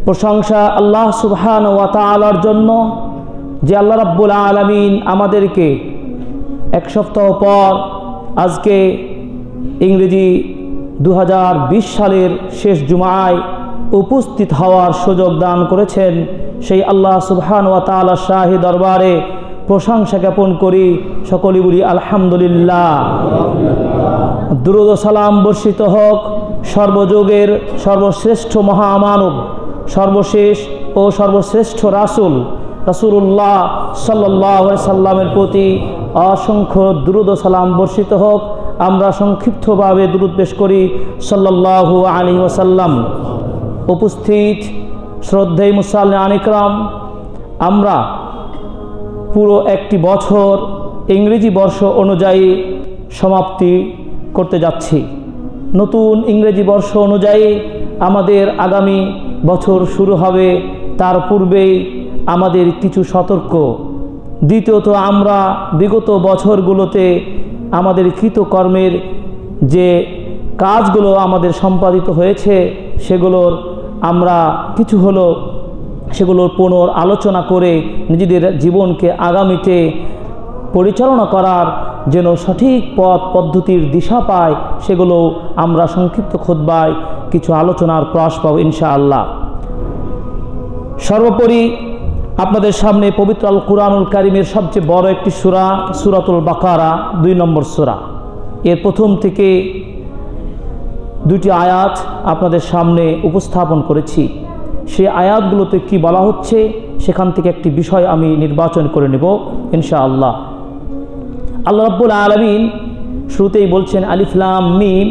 প্রশংসা আল্লাহ সুবহানাহু ওয়া তাআলার জন্য যে আল্লাহ রাব্বুল আলামিন আমাদেরকে এক সপ্তাহ পর আজকে ইংরেজি 2020 সালের শেষ জুমায় উপস্থিত হওয়ার সুযোগ দান করেছেন। সেই আল্লাহ সুবহানাহু ওয়া তাআলার শাহী দরবারে প্রশংসা জ্ঞাপন করি, সকলেই বলি আলহামদুলিল্লাহ। দুরূদ ও সালাম বর্ষিত হোক সর্বযুগের সর্বশ্রেষ্ঠ মহামানব, সর্বশেষ ও সর্বশ্রেষ্ঠ রাসূলুল্লাহ সাল্লাল্লাহু আলাইহি সাল্লামের প্রতি অসংখ্য দুরূদ ও সালাম বর্ষিত হোক। আমরা সংক্ষিপ্তভাবে দুরূদ পেশ করি সাল্লাল্লাহু আলাইহি ওয়াসাল্লাম। উপস্থিত শ্রদ্ধেয় মুসাল্লিয়ান ইকরাম, আমরা পুরো একটি বছর ইংরেজি বর্ষ অনুযায়ী সমাপ্তি করতে যাচ্ছি। নতুন ইংরেজি বর্ষ অনুযায়ী আমাদের আগামী বছর শুরু হবে, তার পূর্বেই আমাদের কিছু সতর্ক। দ্বিতীয়ত, আমরা বিগত বছরগুলোতে আমাদের কৃতকর্মের যে কাজগুলো আমাদের সম্পাদিত হয়েছে সেগুলোর আমরা কিছু হলো সেগুলোর পুনরালোচনা করে নিজেদের জীবনকে আগামীতে পরিচালনা করার যেন সঠিক পথ পদ্ধতির দিশা পায়, সেগুলো আমরা সংক্ষিপ্ত খুতবায় কিছু আলোচনার প্রয়াস পাব ইনশাআল্লাহ। সর্বোপরি আপনাদের সামনে পবিত্র আল কুরআনুল কারীমের সবচেয়ে বড় একটি সূরা, সূরাতুল বাকারা 2 নম্বর সূরা। এর প্রথম থেকে 2টি আয়াত আপনাদের সামনে উপস্থাপন করেছি। সেই আয়াতগুলোতে কি বলা হচ্ছে সেখান থেকে একটি বিষয় আমি নির্বাচন করে নেব ইনশাআল্লাহ। আল্লাহ রাব্বুল আলামিন শুরুতেই বলছেন আলিফ লাম মিম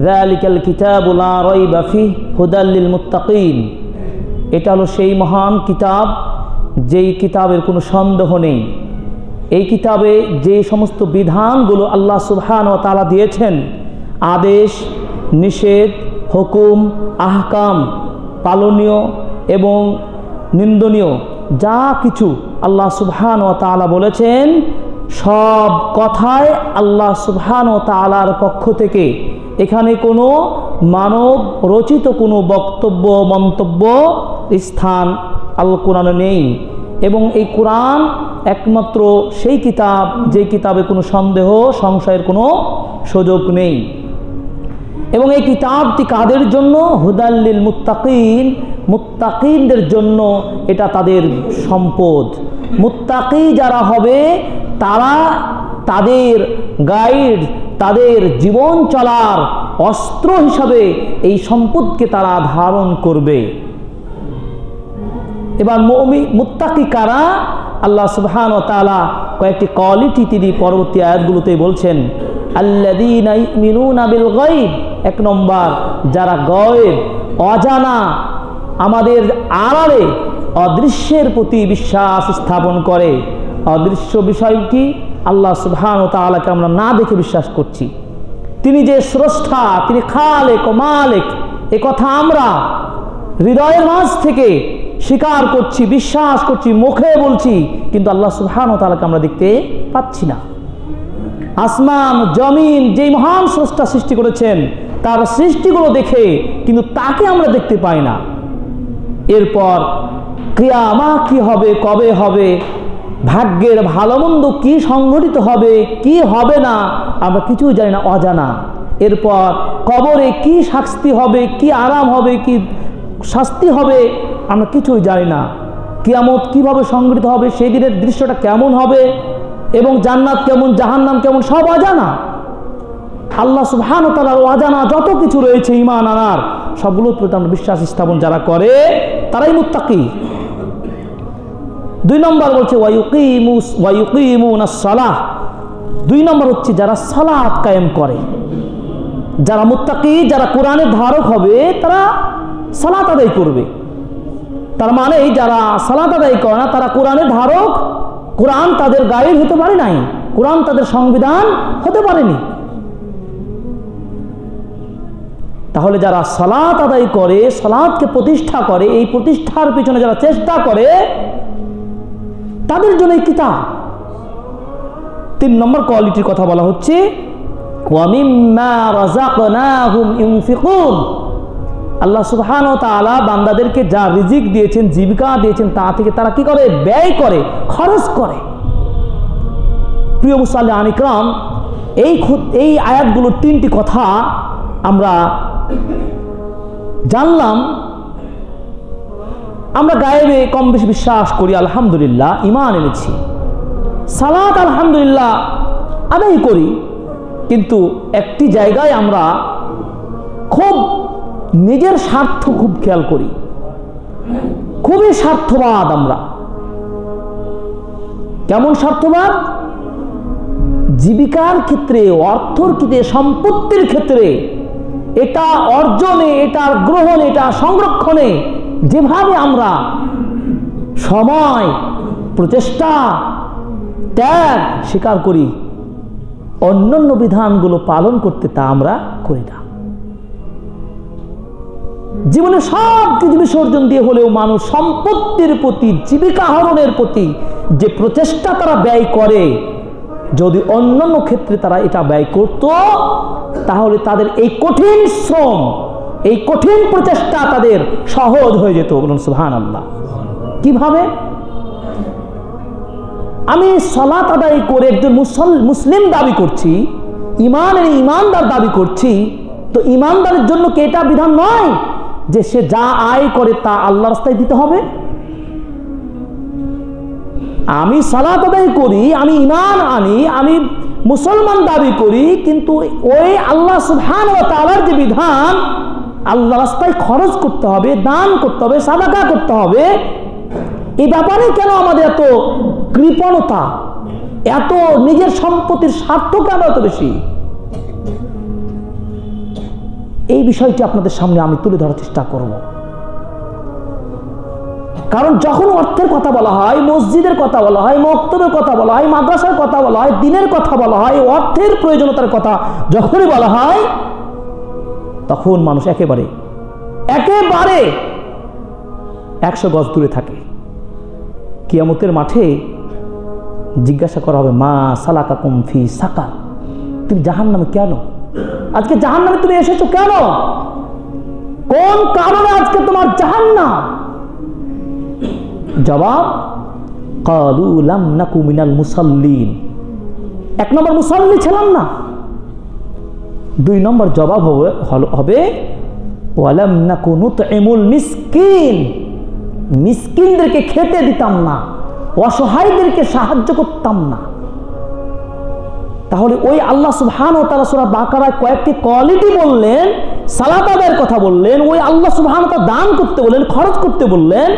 যালিকাল কিতাবু লা রাইবা ফিহি হুদাল লিল মুত্তাকিন। এটা হলো সেই মহান কিতাব যেই কিতাবের কোনো সন্দেহ নেই। এই কিতাবে যে সমস্ত বিধানগুলো আল্লাহ সুবহানাহু ওয়া তাআলা দিয়েছেন, আদেশ নিষেধ হুকুম আহকাম, পালনীয় এবং নিন্দনীয় যা কিছু আল্লাহ সুবহানাহু ওয়া তাআলা বলেছেন, সব কথায় আল্লাহ সুবহানাহু ওয়া তাআলার পক্ষ থেকে। এখানে কোনো মানব রচিত কোনো বক্তব্য মন্তব্য স্থান আল কোরআনে নেই। এবং এই কোরআন একমাত্র সেই কিতাব যে কিতাবে কোনো সন্দেহ সংশয়ের কোনো সুযোগ নেই। এবং এই কিতাবটি কাদের জন্য? হুদাল লিল মুত্তাকিন, মুত্তাকিনদের জন্য এটা তাদের সম্পদ। মুত্তাকি যারা হবে তারা তাদের গাইড, তাদের জীবন চলার অস্ত্র হিসাবে এই সম্পদকে তারা ধারণ করবে। এবার মুত্তাকি কারা? আল্লাহ সুবহানাহু ওয়া তাআলা কয়েকটি কোয়ালিটি তিনি পরবর্তী আয়াতগুলোতে বলছেন। আল্লাযীনা ইউমিনুনা বিল গায়ব, 1 নম্বর, যারা গায়ব অজানা আমাদের আড়ালে অদৃশ্যের প্রতি বিশ্বাস স্থাপন করে। অদৃশ্য বিষয়টি আল্লাহ সুবহানাহু ওয়া তাআলাকে আমরা না দেখে বিশ্বাস করছি। তিনি যে স্রষ্টা, তিনি খালেক ও মালিক, এ কথা আমরা হৃদয়ের মাঝ থেকে স্বীকার করছি, বিশ্বাস করছি, মুখে বলছি, কিন্তু আল্লাহ সুবহানাহু ওয়া তাআলাকে আমরা দেখতে পাচ্ছি না। আসমান জমিন যেই মহান স্রষ্টা সৃষ্টি করেছেন তার সৃষ্টিগুলো দেখে কিন্তু তাকে আমরা দেখতে পাই না। এরপর কিয়ামত কি হবে, কবে হবে, ভাগ্যের ভালো মন্দ কি সংঘটিত হবে কি হবে না আমরা কিছুই জানি না, অজানা। এরপর কবরে কি শাস্তি হবে, কি আরাম হবে, কি শাস্তি হবে আমরা কিছুই জানি না। কিয়ামত কিভাবে সংঘটিত হবে, সেই দিনের দৃশ্যটা কেমন হবে এবং জান্নাত কেমন জাহান্নাম কেমন সব অজানা। আল্লাহ সুবহানাহু ওয়া তাআলার অজানা যত কিছু রয়েছে ঈমান আনার সবগুলোর প্রতি আমরা বিশ্বাস স্থাপন যারা করে তারাই মুত্তাকি। 2 নম্বর বলছে ওয়া ইউকিমুনাস সালাহ। 2 নম্বর হচ্ছে যারা সালাত কায়েম করে। যারা মুত্তাকি, যারা কোরআনের ধারক হবে তারা সালাত আদায় করবে। তার মানে যারা সালাত আদায় করে না তারা কোরআনের ধারক, কোরআন তাদের গাইড হতে পারে নাই, কোরআন তাদের সংবিধান হতে পারেনি। তাহলে যারা সালাত আদায় করে, সালাতকে প্রতিষ্ঠা করে, এই প্রতিষ্ঠার পিছনে যারা চেষ্টা করে তাদের জন্য এই কিতাব। 3 নম্বর কোয়ালিটির কথা বলা হচ্ছে ওয়া মিম্মা রাযাকনাহুম ইউনফিকুন। আল্লাহ সুবহানাহু ওয়া তাআলা বান্দাদেরকে যা রিজিক দিয়েছেন, জীবিকা দিয়েছেন, তা থেকে তারা কি করে? ব্যয় করে, খরচ করে। প্রিয় মুসল্লিয়ান ইকরাম, এই আয়াতগুলোর তিনটি কথা আমরা জানলাম। আমরা গায়েবে কম বেশি বিশ্বাস করি, আলহামদুলিল্লাহ ঈমান এনেছি, সালাত আলহামদুলিল্লাহ আদায় করি, কিন্তু একটি জায়গায় আমরা খুব নিজের স্বার্থ খুব খেয়াল করি, খুবই স্বার্থবাদ আমরা। কেমন স্বার্থবাদ? জীবিকার ক্ষেত্রে, অর্থর ক্ষেত্রে, সম্পত্তির ক্ষেত্রে, এটা অর্জনে, এটা গ্রহণে, এটা সংরক্ষণে যেভাবে আমরা সময়, প্রচেষ্টা, ত্যাগ স্বীকার করি, অন্যান্য বিধানগুলো পালন করতে তা আমরা করি না। জীবনে সব কিছু বিসর্জন দিয়ে হলেও মানুষ সম্পত্তির প্রতি, জীবিকা আহরণের প্রতি যে প্রচেষ্টা তারা ব্যয় করে, যদি অন্যান্য ক্ষেত্রে তারা এটা ব্যয় করত, তাহলে তাদের এই কঠিন শ্রম, এই কঠিন প্রচেষ্টা তাদের সহজ হয়ে যেত। বলুন সুবহানাল্লাহ। কিভাবে? আমি সালাত আদায় করে একজন মুসলিম দাবি করছি, ইমানদার দাবি করছি, তো ইমানদারের জন্য কি এটা বিধান নয় যে সে যা আয় করে তা আল্লাহর রাস্তায় দিতে হবে? আমি সালাত আদায় করি, আমি ঈমান আনি, আমি মুসলমান দাবি করি, কিন্তু ওই আল্লাহ সুবহানাহু ওয়া তাআলার যে বিধান, আল্লাহ রাস্তায় খরচ করতে হবে, দান করতে হবে, সাদাকা করতে হবে, এই ব্যাপারে কেন আমাদের এত কৃপণতা, এত নিজের সম্পত্তির স্বার্থ কেন এত বেশি? এই বিষয়টি আপনাদের সামনে আমি তুলে ধরার চেষ্টা করব। কারণ যখন অর্থের কথা বলা হয়, মসজিদের কথা বলা হয়, মক্তবের কথা বলা হয়, মাদ্রাসার কথা বলা হয়, দ্বীনের কথা বলা হয়, অর্থের প্রয়োজনীয়তার কথা যখনই বলা হয়, তখন মানুষ একেবারে 100 গজ দূরে থাকে। কিয়ামতের মাঠে জিজ্ঞাসা করা হবে, মা সালাকাকুম ফি সাকার, তুমি জাহান্নামে কেন? আজকে জাহান্নামে তুমি এসেছো কেন? কোন কারণে আজকে তোমার জাহান্নাম? জবাব, ক্বালু লাম নাকু মিনাল মুসাল্লিন। 1 নম্বর মুসাল্লি ছিলাম না। 2 নম্বর জবাব হবে ওয়ালাম নাকু নুতইমুল মিসকিন, মিসকিনদেরকে খেতে দিতাম না, অসহায়দেরকে সাহায্য করতাম না। তাহলে ওই আল্লাহ সুবহানাহু ওয়া তাআলা সূরা বাকারায় কয়েকটি কোয়ালিটি বললেন, সালাত আদায়ের কথা বললেন, ওই আল্লাহ সুবহানাহু ওয়া তাআলা দান করতে বললেন, খরচ করতে বললেন।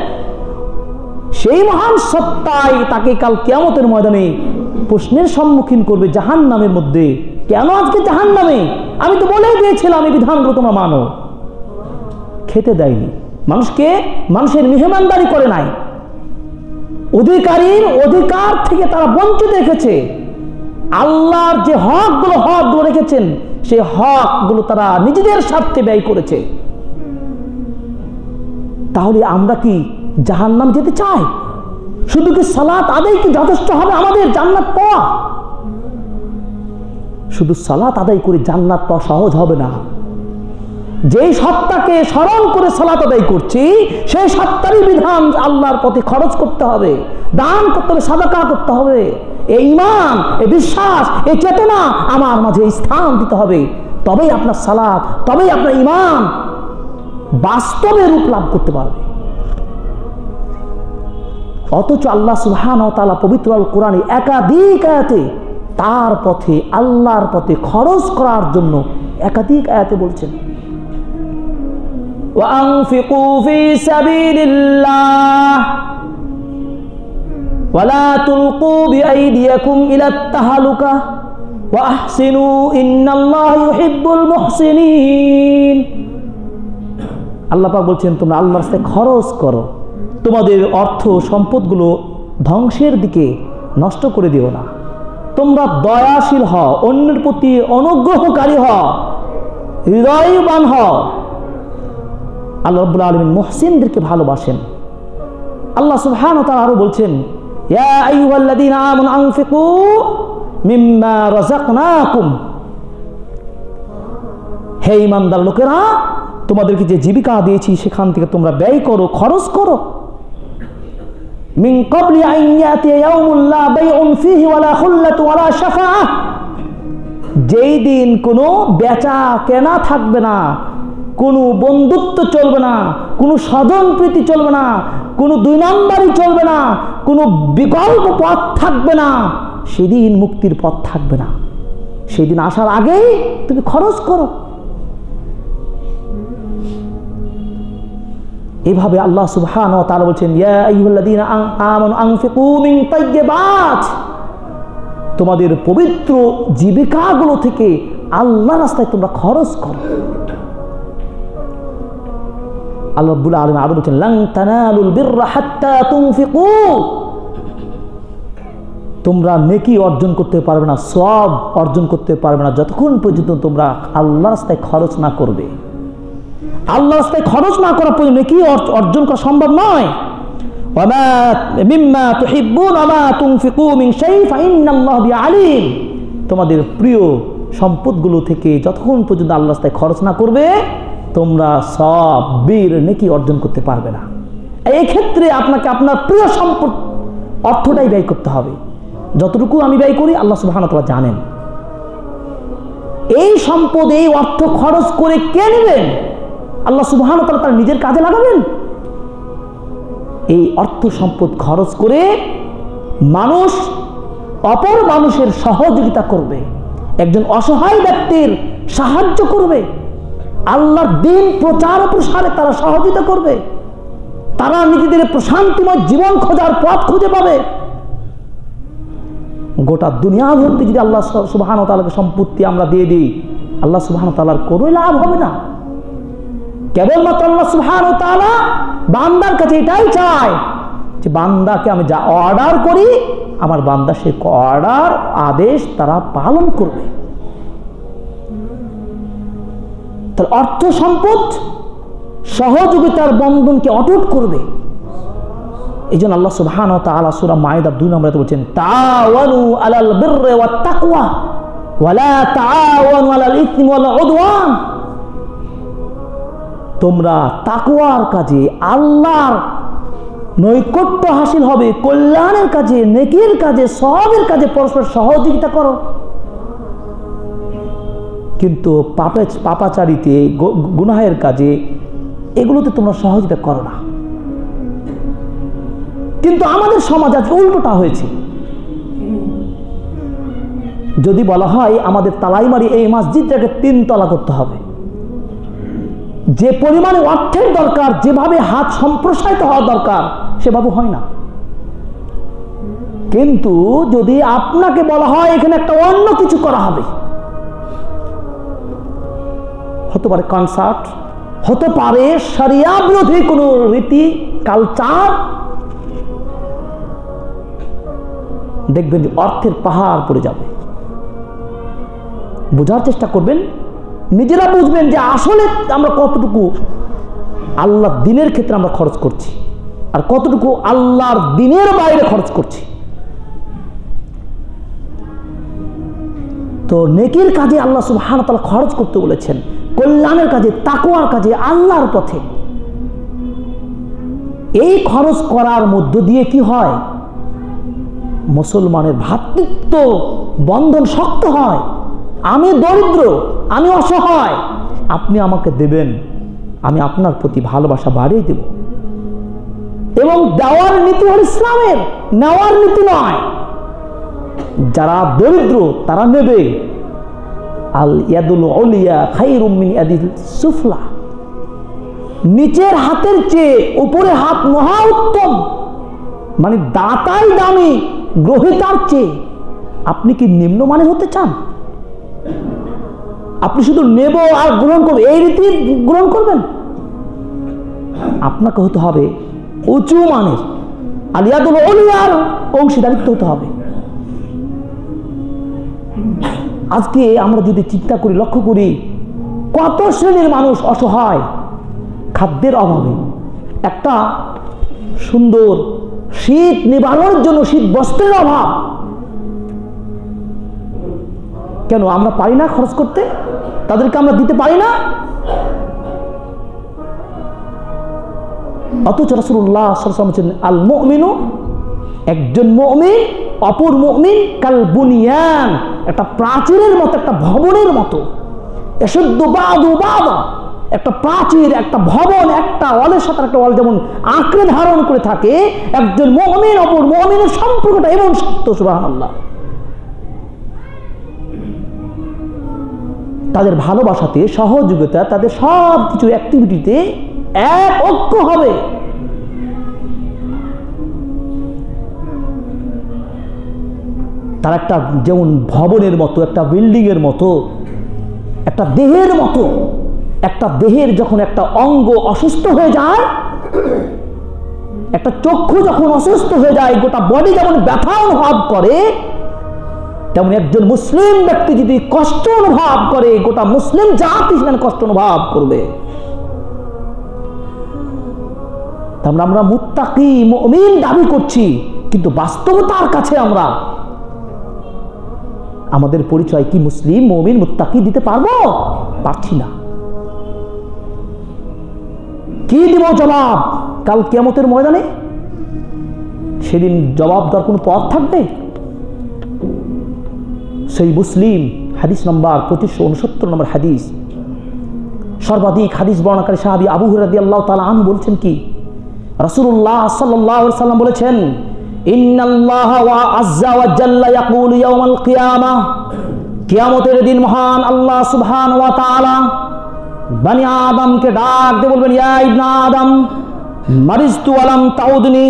সেই মহান সত্তাই তাকে কাল কিয়ামতের ময়দানে প্রশ্নের সম্মুখীন করবে জাহান্নামের মধ্যে। কেন আজকে জাহান্নামে? আমি তো বলেই দিয়েছিলাম এই বিধানগুলো তোমরা মানো। খেতে দেয়নি মানুষকে, মানুষের মেহমানদারি করে নাই, অধিকারীর অধিকার থেকে তারা বঞ্চিত রেখেছে। আল্লাহর যে হকগুলো রেখেছেন, সেই হকগুলো তারা নিজেদের স্বার্থে ব্যয় করেছে। তাহলে আমরা কি জাহান্নাম যেতে চাই? শুধু কি সালাত আদায় কি যথেষ্ট হবে আমাদের জান্নাত পাওয়া? শুধু সালাত আদায় করে জান্নাত পাওয়া সহজ হবে না। যেই সত্তাকে স্মরণ করে সালাত আদায় করছি, সেই সত্তারই বিধান আল্লাহর পথে খরচ করতে হবে, দান করতে হবে, সাদাকা করতে হবে। এই ঈমান, এই বিশ্বাস, এই চেতনা আমার মাঝে স্থান দিতে হবে, তবেই আপনার সালাত, তবেই আপনার ঈমান বাস্তবে রূপ লাভ করতে পারবে। অথচ আল্লাহ সুবহানাহু ওয়া তাআলা পবিত্র আল কোরআনে একাধিক আয়াতে তার পথে, আল্লাহর পথে খরচ করার জন্য একাধিক আয়াতে বলছেন, ওয়ানফিকু ফি সাবিলিল্লাহ ওয়ালা তুলকু বিআইদিয়াকুম ইলাত তাহালুকা ওয়া আহসিনু ইন্নাল্লাহা ইউহিব্বুল মুহসিনিন। আল্লাহ পাক বলছেন, তোমরা আল্লাহর রাস্তায় খরচ করো, তোমাদের অর্থ সম্পদগুলো ধ্বংসের দিকে নষ্ট করে দিও না। তোমরা দয়াশীল হও, অন্যের প্রতি অনুগ্রহকারী হও, হৃদয়বান হও। আল্লাহ রাব্বুল আলামিন মুহসিনদেরকে ভালোবাসেন। আল্লাহ সুবহানাহু ওয়া তাআলা আরো বলছেন, ইয়া আইয়ুহাল্লাযীনা আমানু আনফিকু মিম্মা রাযাকনাকুম, হে ঈমানদার লোকেরা, তোমাদেরকে যে জীবিকা দিয়েছি সেখান থেকে তোমরা ব্যয় করো, খরচ করো। মিন ক্বাবলি আন ইয়াতিয়া ইয়াউমুন লা বাইউন ফীহি ওয়ালা খুল্লাতু ওয়ালা শাফাআহ, যেই দিন কোনো বেচা কেনা থাকবে না, কোনো বন্ধুত্ব চলবে না, কোনো স্বজন প্রীতি চলবে না, কোনো দুই নম্বরই চলবে না, কোনো বিকল্প পথ থাকবে না, সেদিন মুক্তির পথ থাকবে না। সেদিন আসার আগেই তুমি খরচ করো। এভাবে আল্লাহ সুবহানাহু ওয়া তাআলা বলছেন, ইয়া আইয়ুহাল্লাযীনা আমানু আনফিকু মিন তাইয়্যিবাত, তোমাদের পবিত্র জীবিকাগুলো থেকে আল্লাহর রাস্তায় তোমরা খরচ করো। আল্লাহ রাব্বুল আলামিন আরো বলছেন, লান তানালুল বিররা হাত্তা তুনফিকু, তোমরা নেকি অর্জন করতে পারবে না, সওয়াব অর্জন করতে পারবে না যতক্ষণ পর্যন্ত তোমরা আল্লাহর রাস্তায় খরচ না করবে। আল্লাহর রাস্তায় খরচ না করা পর্যন্ত নেকি অর্জন করা সম্ভব নয়। ওয়ামা মিম্মা তুহিব্বুন ওয়ামা তুনফিকু মিন শাই ফাইন্নাল্লাহা বিআলিম, তোমাদের প্রিয় সম্পদগুলো থেকে যতক্ষণ পর্যন্ত আল্লাহর রাস্তায় খরচ না করবে তোমরা সওয়াব বীর নেকি অর্জন করতে পারবে না। এই ক্ষেত্রে আপনাকে আপনার প্রিয় সম্পদ অর্থটাই ব্যয় করতে হবে। যতটুকু আমি ব্যয় করি আল্লাহ সুবহানাহু ওয়া তাআলা জানেন। এই সম্পদ, এই অর্থ খরচ করে কে নেবেন? আল্লাহ সুবহানাহু ওয়া তাআলা তার নিজের কাজে লাগাবেন। এই অর্থ সম্পদ খরচ করে মানুষ অপর মানুষের সহযোগিতা করবে, একজন অসহায় ব্যক্তির সাহায্য করবে, আল্লাহর দ্বীন প্রচার প্রসারে তারা সহযোগিতা করবে, তারা নিজেদের প্রশান্তিময় জীবন খোঁজার পথ খুঁজে পাবে। গোটা দুনিয়া ভর্তি যদি আল্লাহ সুবহানাহু ওয়া তাআলাকে সম্পত্তি আমরা দিয়ে দিই, আল্লাহ সুবহানাহু ওয়া তাআলার কোনো লাভ হবে না। কেবলমাত্র আল্লাহ সুবহানাহু ওয়া তাআলা বান্দার কাছে এটাই চায় যে বান্দাকে আমি যা অর্ডার করি আমার বান্দা সে অর্ডার আদেশ তারা পালন করবে। তাহলে অর্থ সম্পদ সহযোগিতার বন্ধনকে অটুট করবে। এই জন্য আল্লাহ সুবহানাহু ওয়া তাআলা সূরা মাইদার 2 নম্বরে বলছেন, তাআওয়ানু আলাল বিররি ওয়াত তাকওয়া ওয়া লা তাআওয়ানু আলাল ইসমি ওয়াল উদওয়ান, তোমরা তাকওয়ার কাজে, আল্লাহর নৈকট্য হাসিল হবে, কল্যাণের কাজে, নেকির কাজে, সওয়াবের কাজে পরস্পর সহযোগিতা করো। কিন্তু পাপাচারিতে, গুনাহের কাজে, এগুলোতে তোমরা সহযোগিতা করো না। কিন্তু আমাদের সমাজ আজকে উল্টোটা হয়েছে। যদি বলা হয় আমাদের তালাইমারি এই মসজিদটাকে 3 তলা করতে হবে, যে পরিমাণে অর্থের দরকার, যেভাবে হাত সম্প্রসারিত হওয়া দরকার সেভাবে হয় না। কিন্তু যদি আপনাকে বলা হয় এখানে একটা অন্য কিছু করা হবে, হতে পারে কনসার্ট, হতে পারে শরিয়া বিরোধী কোনো রীতি কালচার, দেখবেন যে অর্থের পাহাড় পড়ে যাবে। বোঝার চেষ্টা করবেন, নিজেরা বুঝবেন যে আসলে আমরা কতটুকু আল্লাহর দ্বীনের ক্ষেত্রে আমরা খরচ করছি আর কতটুকু আল্লাহর দ্বীনের বাইরে খরচ করছি। তো নেকির কাজে আল্লাহ সুবহানাহু ওয়া তাআলা খরচ করতে বলেছেন, কল্যাণের কাজে, তাকওয়ার কাজে, আল্লাহর পথে। এই খরচ করার মধ্য দিয়ে কি হয়? মুসলমানের ভ্রাতৃত্ব বন্ধন শক্ত হয়। আমি দরিদ্র, আমি অসহায়, আপনি আমাকে দেবেন, আমি আপনার প্রতি ভালোবাসা বাড়িয়ে দেব। এবং দেওয়ার নীতি হল ইসলামের, নেওয়ার নীতি নয়। যারা দরিদ্র তারা নেবে। আল ইয়াদুল উলিয়া খায়রুম মিন ইয়াদিস সুফলা, নিচের হাতের চেয়ে উপরে হাত মহা উত্তম। মানে দাতাই দামি গ্রহিতার চেয়ে। আপনি কি নিম্নমানের হতে চান? আপনি শুধু নেব আর গ্রহণ করবেন, এই রীতি গ্রহণ করবেন? আপনাকে হতে হবে উঁচু মানের, আলিয়াদুল উলিয়ার অংশীদারিত্ব হতে হবে। আজকে আমরা যদি চিন্তা করি, লক্ষ্য করি, কত শ্রেণীর মানুষ অসহায়, খাদ্যের অভাবে, একটা সুন্দর শীত নিবারণের জন্য শীত বস্ত্রের অভাব। কেন আমরা পারি না খরচ করতে? তাদেরকে আমরা দিতে পারি না? অথচ রাসূলুল্লাহ সাল্লাল্লাহু আলাইহি ওয়াসাল্লাম বলেছেন আল মুমিনু, একজন মুমিন অপর মুমিন কাল বুনিয়ান, একটা প্রাচীরের মতো, একটা ভবনের মতো। এশুদ্দু বাদু বাদা, একটা প্রাচীর, একটা ভবন, একটা ওয়ালের সাথে একটা ওয়াল যেমন আঁকড়ে ধারণ করে থাকে, একজন মুমিন অপর মুমিনের সম্পর্কটা এমন শক্ত। সুবহানাল্লাহ। তাদের ভালোবাসাতে, সহযোগিতা, তাদের সব কিছু অ্যাক্টিভিটিতে এক ঐক্য হবে। তারা একটা যেমন ভবনের মতো, একটা বিল্ডিং এর মতো, একটা দেহের মতো। একটা দেহের যখন একটা অঙ্গ অসুস্থ হয়ে যায়, একটা চক্ষু যখন অসুস্থ হয়ে যায়, গোটা বডি যেমন ব্যথা অনুভব করে, তেমন একজন মুসলিম ব্যক্তি যদি কষ্ট অনুভব করে, গোটা মুসলিম জাতি সেখানে কষ্ট অনুভব করবে। তারপরে আমরা মুত্তাকি মুমিন দাবি করছি, কিন্তু বাস্তবতার কাছে আমরা আমাদের পরিচয় কি মুসলিম মুমিন মুত্তাকি দিতে পারবো? পারছি না। কি দিব জবাব কাল কিয়ামতের ময়দানে? সেদিন জবাব দেওয়ার কোনো পথ থাকবে? সেই মুসলিম হাদিস নম্বর 2569 নম্বর হাদিস, সর্বাধিক হাদিস বর্ণনাকারী সাহাবী আবু হুরায়রা রাদিয়াল্লাহু তাআলা আনহু বলছেন কি, রাসূলুল্লাহ সাল্লাল্লাহু আলাইহি ওয়াসাল্লাম বলেছেন, ইন্নাল্লাহা ওয়া আযজা ওয়া জাল্লা ইয়াকুলু ইয়াওমাল কিয়ামাহ, কিয়ামতের দিন মহান আল্লাহ সুবহানাহু ওয়া তাআলা বনি আদমকে ডাক দিয়ে বলবেন, ইয়া ইবনা আদম মারিজতু ওয়া লাম তাউদনি,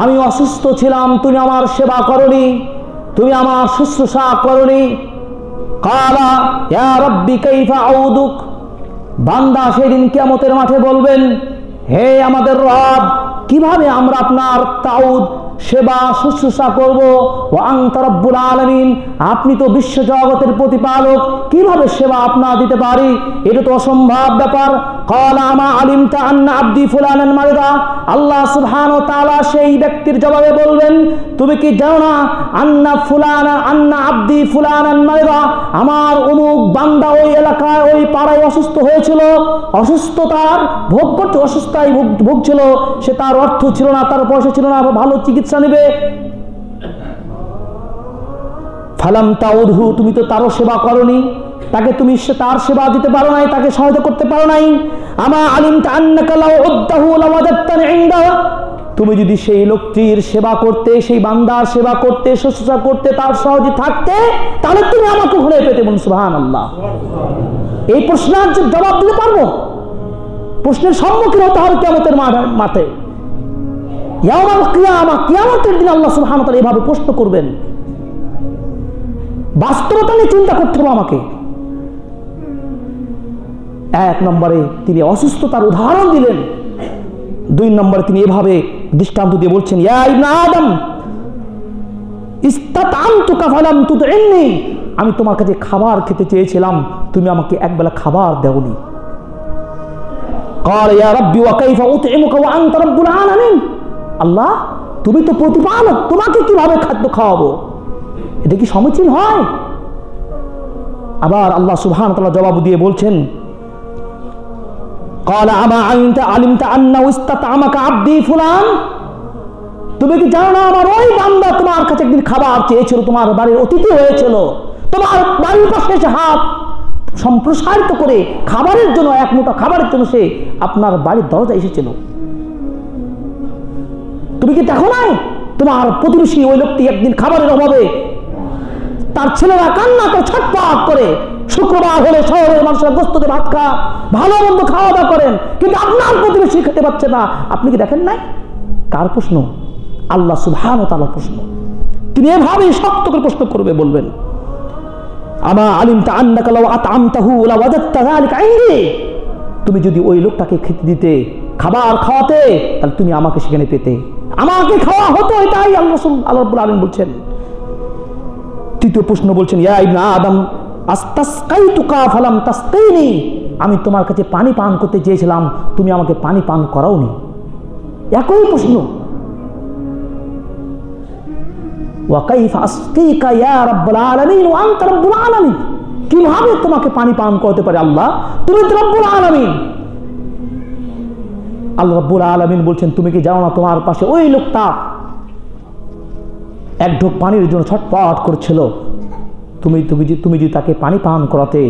আমি অসুস্থ ছিলাম, তুমি আমার সেবা করনি, তুমি আমার শুশ্রূষা করনি। ক্বালা ইয়া রাব্বি কাইফা আউদুক, বান্দা সেদিন কিয়ামতের মাঠে বলবেন, হে আমাদের রব, কিভাবে আমরা আপনার তাউদ সেবা শুশ্রূষা করব? ওয়া আনতা রাব্বুল আলামিন, আপনি তো বিশ্ব জগতের প্রতিপালক, কিভাবে সেবা আপনার দিতে পারি? এটা তো অসম্ভব ব্যাপার। ক্বালা আমা আলিমতা আন্না আবদি ফুলানান মারিদা, আল্লাহ সুবহানাহু ওয়া তাআলা সেই ব্যক্তির জবাবে বলবেন, তুমি কি জানো না আন্না আবদি ফুলানান মারিদা, আমার অমুক বান্দা ওই এলাকায় ওই পাড়ায় অসুস্থ হয়েছিল, অসুস্থতার ভোগ করতে, অসুস্থতায় ভুগছিল, সে তার অর্থ ছিল না, তার পয়সা ছিল না, ভালো চিকিৎসা নেবে। ফালাম তাউদহু, তুমি তো তারও সেবা করনি, তাকে তুমি তার সেবা দিতে পারো নাই, তাকে সহায়তা করতে পারো নাই। আমা আলিমতা আন্নাকা লাউ উদ্দাহু লাওয়াজাদতানি ইনদা, তুমি যদি সেই লোকটির সেবা করতে, সেই বান্দার সেবা করতে, শুশ্রূষা করতে, তার সহজে থাকতে, তাহলে তুমি আমাকে ঘুরে পেতে। বলুন সুবহানাল্লাহ। এই প্রশ্নের জবাব দিতে পারবো? প্রশ্নের সম্মুখীন হতে হবে কিয়ামতের মাঠে। ইয়াউমাল কিয়ামা, কিয়ামতের দিন আল্লাহ সুবহানাহু ওয়া তাআলা এভাবে প্রশ্ন করবেন। বাস্তবতা নিয়ে চিন্তা করতে হবে আমাকে। এক নম্বরে তিনি অসুস্থতার উদাহরণ দিলেন, দুই নম্বরে তিনি এভাবে দৃষ্টান্ত দিয়ে বলছেন, ইয়া ইবনা আদম ইস্তাতআমতুকা ফালাম তুতঈনি, আমি তোমার কাছে খাবার খেতে চেয়েছিলাম, তুমি আমাকে একবেলা খাবার দেওনি। ক্বালা ইয়া রাব্বি ওয়া কাইফা উতঈমুকা ওয়া আনতা রাব্বুল আলামিন, আল্লাহ তুমি তো প্রতিপালক, তোমাকে কিভাবে খাদ্য খাওয়াবো? এটা কি সমীচীন হয়? আবার আল্লাহ সুবহানাহু ওয়া তাআলা জবাব দিয়ে বলছেন, ক্বালা আমা আলিমতা আন্নাহু ইস্তাতআমাকা আবদি ফুলান, তুমি কি জানো না আমার ওই বান্দা তোমার কাছে একদিন খাবার চেয়েছিল, তোমার বাড়ির অতিথি হয়েছিল, তোমার বাড়ির পাশে এসে হাত সম্প্রসারিত করে খাবারের জন্য, এক মুঠো খাবারের জন্য সে আপনার বাড়ির দরজায় এসেছিল। তুমি কি দেখো নাই তোমার প্রতিবেশী ওই লোকটি একদিন খাবারের অভাবে তার ছেলেরা কান্না করে ছটফট করে, শুক্রবার হলে শহরের মানুষরা গোস্তে ভাত খা, ভালো মন্দ খাওয়া দাওয়া করেন, কিন্তু আপনার প্রতিবেশী খেতে পাচ্ছে না, আপনি কি দেখেন নাই? কার প্রশ্ন? আল্লাহ সুবহানাহু ওয়া তাআলার প্রশ্ন। তিনি এভাবেই শক্ত করে প্রশ্ন করবে, বলবেন, আমা আলিমতা আন্নাকা লাউ আতআমতাহু লাওয়াজাদতা যালিকা ইনদি, তুমি যদি ওই লোকটাকে খেতে দিতে, খাবার খাওয়াতে, তাহলে তুমি আমাকে সেখানে পেতে, আমাকে খাওয়া হতো। এটাই আল্লাহ রাব্বুল আলামিন বলছেন। তৃতীয় প্রশ্ন বলছেন, ইয়া ইবনা আদম আস্তাসকাইতুকা ফালাম তাসকিনি, আমি তোমার কাছে পানি পান করতে চেয়েছিলাম, তুমি আমাকে পানি পান করাওনি। একই প্রশ্ন। ওয়া কাইফা আসকিকা ইয়া রাব্বুল আলামিন ওয়া আনতা রাব্বুল আলামিন, কিভাবে তোমাকে পানি পান করতে পারে আল্লাহ, তুমি তো রব্বুল আলামিন। আল্লাহ রাব্বুল আলামিন বলছেন, তুমি কি জানো না তোমার পাশে ওই লোকটা এক ঢোক পানির জন্য ছটফট করছিল, তুমি যদি তাকে পানি পান করাতে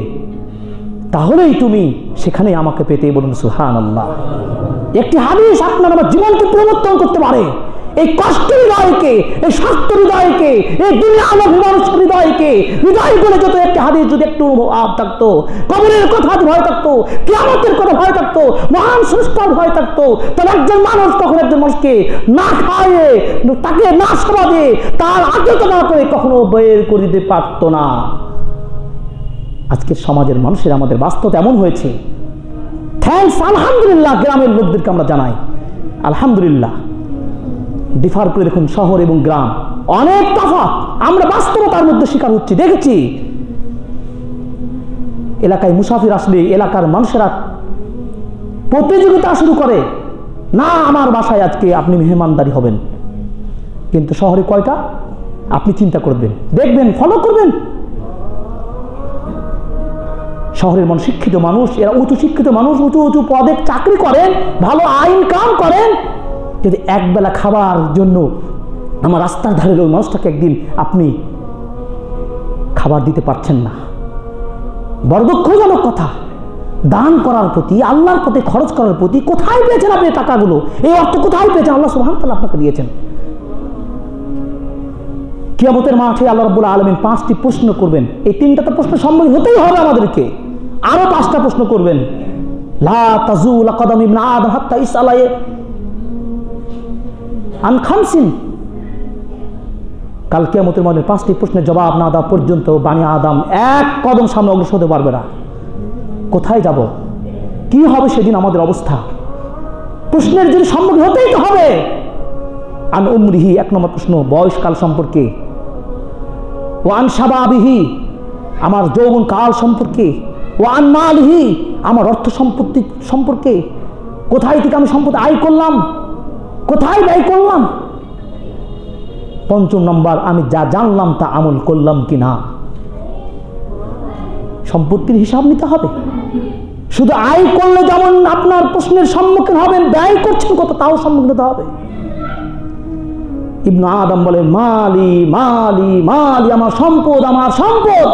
তাহলেই তুমি সেখানে আমাকে পেতে। বলুন সুবহানাল্লাহ। একটি হাদিস আপনার আমার জীবনকে পরিবর্তন করতে পারে। এই কষ্ট হৃদয়কে, এই শক্ত হৃদয়কে, এই দুনিয়ার মানুষের হৃদয়কে হৃদয় বলে যত একটি হাদিস যদি একটু অনুভব থাকতো, কবরের কথা ভয় থাকতো, কিয়ামতের কথা ভয় থাকতো, মহান স্রষ্টার ভয় থাকতো, তবে একজন মানুষ তখন একজন মানুষকে না খাইয়ে, তাকে না সমাজে, তার আজ্ঞা না করে কখনো বের করে দিতে পারতো না। আজকের সমাজের মানুষের আমাদের বাস্তবতা এমন হয়েছে। থ্যাঙ্কস আলহামদুলিল্লাহ, গ্রামের লোকদেরকে আমরা জানাই আলহামদুলিল্লাহ। ডিফার করে দেখুন শহর এবং গ্রাম, অনেক তফাৎ আমরা বাস্তবতার মধ্যে শিকার হচ্ছি। দেখেছি এলাকায় মুসাফির আসলে এলাকার মানুষেরা প্রতিযোগিতা শুরু করে, না আমার বাসায় আজকে আপনি মেহমানদারি হবেন। কিন্তু শহরে কয়টা আপনি চিন্তা করবেন, দেখবেন, ফলো করবেন। শহরের মানুষ শিক্ষিত মানুষ, এরা উঁচু শিক্ষিত মানুষ, উঁচু উঁচু পদে চাকরি করেন, ভালো আইন কাম করেন, যদি একবেলা খাবার জন্য আমার রাস্তার ধারের ওই মানুষটাকে একদিন আপনি খাবার দিতে পারছেন না, বড় দুঃখজনক কথা। দান করার প্রতি, আল্লাহর পথে খরচ করার প্রতি কোথায় পেয়েছেন আপনি টাকাগুলো? এই অর্থ কোথায় পেয়েছেন? আল্লাহ সুবহানাহু ওয়া তাআলা আপনাকে দিয়েছেন। কিয়ামতের মাঠে আল্লাহ রাব্বুল আলামিন 5টি প্রশ্ন করবেন। এই 3টা প্রশ্ন সম্মুখীন হতেই হবে আমাদেরকে, আরো 5টা প্রশ্ন করবেন। লা তাজুল কদম ইবনে আদম হাত্তা ইসআলা আন খামসিন। কাল কিয়ামতের মাঠে 5টি প্রশ্নের জবাব না দেওয়া পর্যন্ত বানি আদম এক কদম সামনে অগ্রসর হতে পারবে না। কোথায় যাব? কি হবে সেদিন আমাদের অবস্থা? প্রশ্নের যদি সম্মুখীন হতেই তো হবে। আন উমরিহি, 1 নম্বর প্রশ্ন বয়সকাল সম্পর্কে। ওয়ান শাবাবিহি, আমার যৌবন কাল সম্পর্কে। ওয়ান মালিহি, আমার অর্থ সম্পত্তি সম্পর্কে। কোথায় থেকে আমি সম্পদ আয় করলাম, কোথায় ব্যয় করলাম। 5 নম্বর, আমি যা জানলাম তা আমল করলাম কিনা। সম্পত্তির হিসাব নিতে হবে। শুধু আয় করলে যেমন আপনার প্রশ্নের সম্মুখীন হবেন, ব্যয় করছেন কত তাও সম্মুখীন হতে হবে। ইবনে আদম বলে মালি মালি মালি, আমার সম্পদ আমার সম্পদ।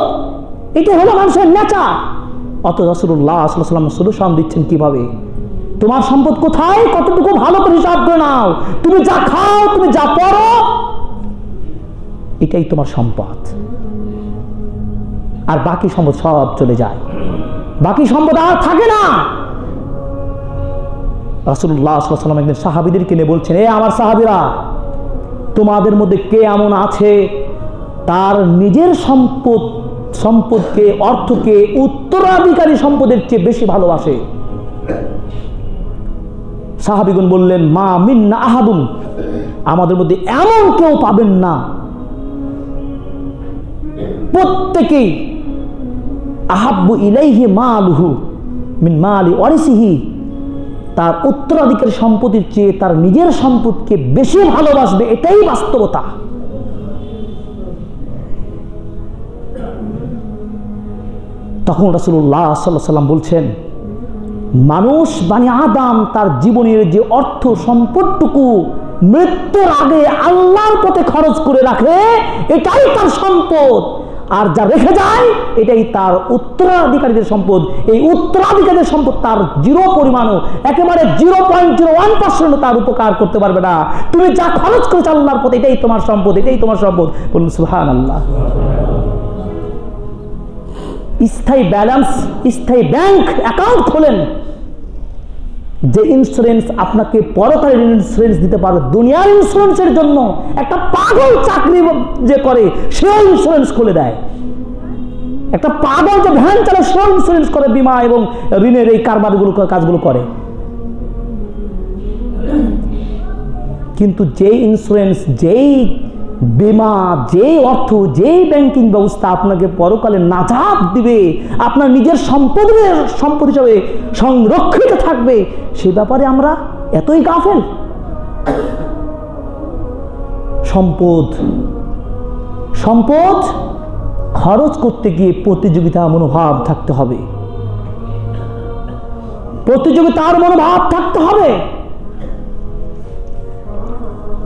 এটা হলো মানুষের নেচার। অত রাসূলুল্লাহ সাল্লাল্লাহু আলাইহি ওয়াসাল্লাম সলিউশন দিচ্ছেন কিভাবে। তোমার সম্পদ কোথায়, কতটুকু ভালো করে হিসাব করে নাও। তুমি যা খাও, তুমি যা পড়ো, এটাই তোমার সম্পদ। আর বাকি সম্পদ সব চলে যায়, বাকি সম্পদ আর থাকে না। রাসূলুল্লাহ সাল্লাল্লাহু আলাইহি ওয়াসাল্লাম একদিন সাহাবীদেরকে নিয়ে বলছেন, এ আমার সাহাবীরা, তোমাদের মধ্যে কে এমন আছে তার নিজের সম্পদকে, অর্থকে উত্তরাধিকারী সম্পদের চেয়ে বেশি ভালোবাসে? সাহাবীগণ বললেন, মা মিন্না আহাদুন, আমাদের মধ্যে এমন কেউ পাবেন না। প্রত্যেকেই আহাব্বু ইলাইহি মালুহু মিন মালি ওয়ারিসিহি, তার উত্তরাধিকারী সম্পত্তির চেয়ে তার নিজের সম্পদকে বেশি ভালোবাসবে। এটাই বাস্তবতা। তখন রাসূলুল্লাহ সাল্লাল্লাহু আলাইহি ওয়াসাল্লাম বলছেন, মানুষ বানি আদম তার জীবনের যে অর্থ সম্পদটুকু মৃত্যুর আগে আল্লাহর পথে খরচ করে রাখে, এটাই তার সম্পদ। আর যা রেখে যায় এটাই তার উত্তরাধিকারীদের সম্পদ। এই উত্তরাধিকারীদের সম্পদ তার 0 পরিমাণও, একেবারে 0.01% তার উপকার করতে পারবে না। তুমি যা খরচ করেছো আল্লাহর পথে, এটাই তোমার সম্পদ, এটাই তোমার সম্পদ। বলুন সুবহানাল্লাহ। স্থায়ী ব্যালেন্স, স্থায়ী ব্যাংক অ্যাকাউন্ট খোলেন। যে ইন্স্যুরেন্স আপনাকে পরকালের ইন্স্যুরেন্স দিতে পারে, দুনিয়ার ইন্স্যুরেন্সের জন্য একটা পাগল চাকরি যে করে সেও ইন্স্যুরেন্স খুলে দেয়। একটা পাগল যে ভ্যান চালায় সেও ইন্স্যুরেন্স করে, বীমা এবং ঋণের এই কারবারগুলো কাজগুলো করে। কিন্তু যেই ইন্স্যুরেন্স, যেই বীমা, যেই অর্থ, যেই ব্যাংকিং ব্যবস্থা আপনাকে পরকালে নাজাত দিবে, আপনার নিজের সম্পদ হিসাবে সংরক্ষিত থাকবে, সে ব্যাপারে আমরা এতই গাফেল। সম্পদ খরচ করতে গিয়ে প্রতিযোগিতা মনোভাব থাকতে হবে, প্রতিযোগিতার মনোভাব থাকতে হবে।